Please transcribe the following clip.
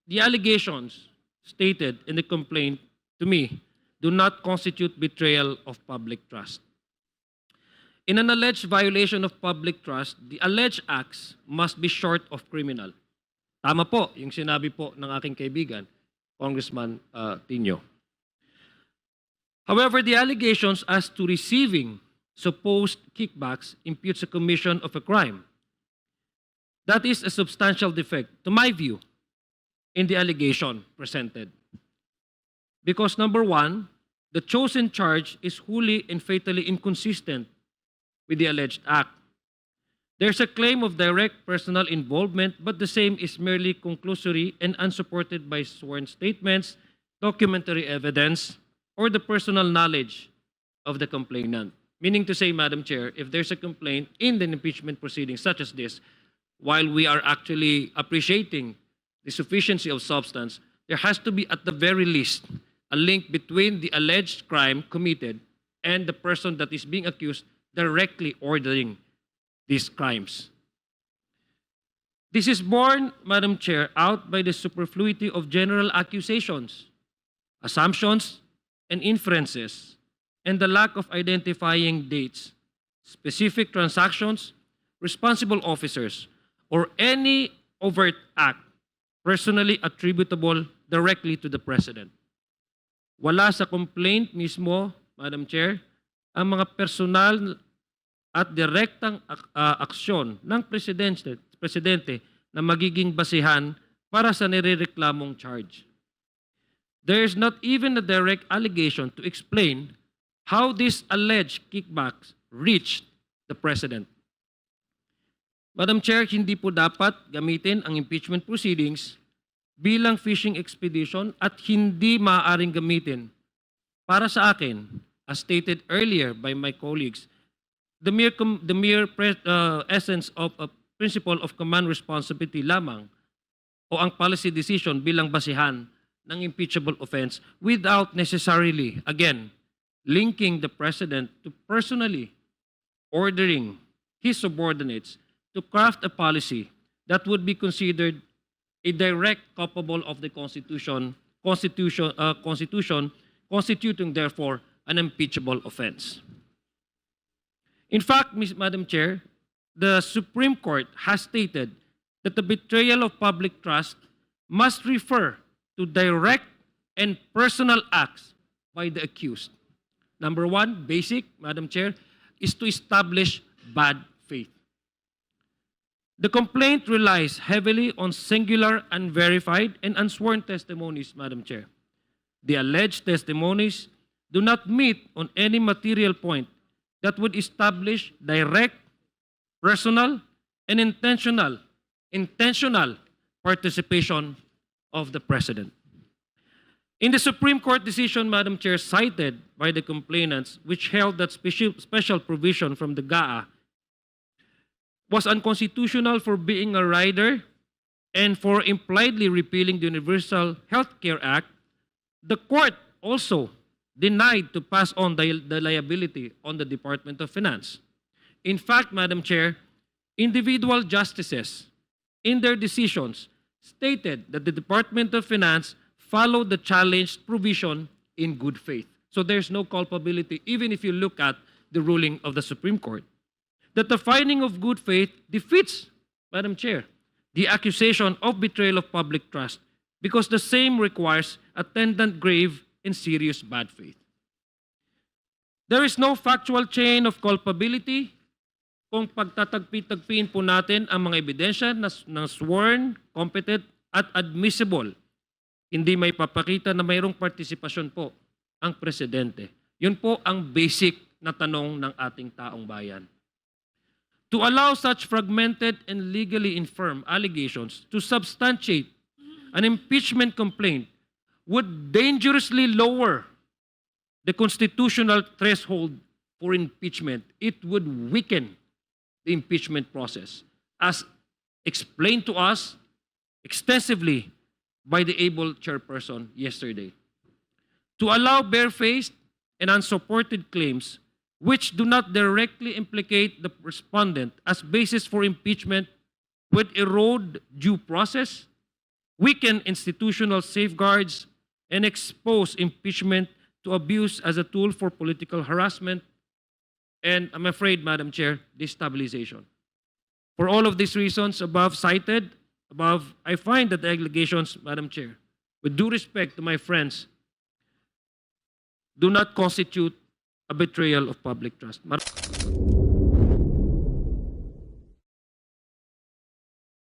the allegations stated in the complaint to me do not constitute betrayal of public trust. In an alleged violation of public trust, the alleged acts must be short of criminal. Tama po yung sinabi po ng aking kaibigan, Congressman Tino. However, the allegations as to receiving supposed kickbacks imputes a commission of a crime. That is a substantial defect, to my view, in the allegation presented. Because number one, the chosen charge is wholly and fatally inconsistent with the alleged act. There's a claim of direct personal involvement, but the same is merely conclusory and unsupported by sworn statements, documentary evidence, or the personal knowledge of the complainant. Meaning to say, Madam Chair, if there's a complaint in the impeachment proceedings such as this, while we are actually appreciating the sufficiency of substance, there has to be at the very least a link between the alleged crime committed and the person that is being accused directly ordering these crimes. This is borne, Madam Chair, out by the superfluity of general accusations, assumptions, and inferences, and the lack of identifying dates, specific transactions, responsible officers, or any overt act personally attributable directly to the President. Wala sa complaint mismo, Madam Chair, ang mga personal at direktang aksyon ng Presidente na magiging basehan para sa nirereklamong charge. There is not even a direct allegation to explain how these alleged kickbacks reached the President. Madam Chair, hindi po dapat gamitin ang impeachment proceedings bilang fishing expedition at hindi maaaring gamitin. Para sa akin, as stated earlier by my colleagues, the mere essence of a principle of command responsibility lamang o ang policy decision bilang basihan ng impeachable offense without necessarily, again, linking the President to personally ordering his subordinates to craft a policy that would be considered a direct culpable of the Constitution, constituting therefore an impeachable offense. In fact, Madam Chair, the Supreme Court has stated that the betrayal of public trust must refer to direct and personal acts by the accused. Number one, basic, Madam Chair, is to establish bad faith. The complaint relies heavily on singular, unverified, and unsworn testimonies, Madam Chair. The alleged testimonies do not meet on any material point that would establish direct, personal, and intentional participation of the President. In the Supreme Court decision, Madam Chair, cited by the complainants, which held that special provision from the GAA was unconstitutional for being a rider and for impliedly repealing the Universal Health Care Act, the court also denied to pass on the liability on the Department of Finance. In fact, Madam Chair, individual justices in their decisions stated that the Department of Finance followed the challenged provision in good faith. So there's no culpability, even if you look at the ruling of the Supreme Court. That the finding of good faith defeats, Madam Chair, the accusation of betrayal of public trust because the same requires attendant grave and serious bad faith. There is no factual chain of culpability kung pagtatagpi-tagpiin po natin ang mga ebidensya na sworn, competent, at admissible. Hindi may papakita na mayroong partisipasyon po ang Presidente. Yun po ang basic na tanong ng ating taong bayan. To allow such fragmented and legally infirm allegations to substantiate an impeachment complaint would dangerously lower the constitutional threshold for impeachment. It would weaken the impeachment process, as explained to us extensively by the able chairperson yesterday. To allow barefaced and unsupported claims which do not directly implicate the respondent as basis for impeachment would erode due process, weaken institutional safeguards, and expose impeachment to abuse as a tool for political harassment, and I'm afraid, Madam Chair, destabilization. For all of these reasons cited above, I find that the allegations, Madam Chair, with due respect to my friends, do not constitute a betrayal of public trust.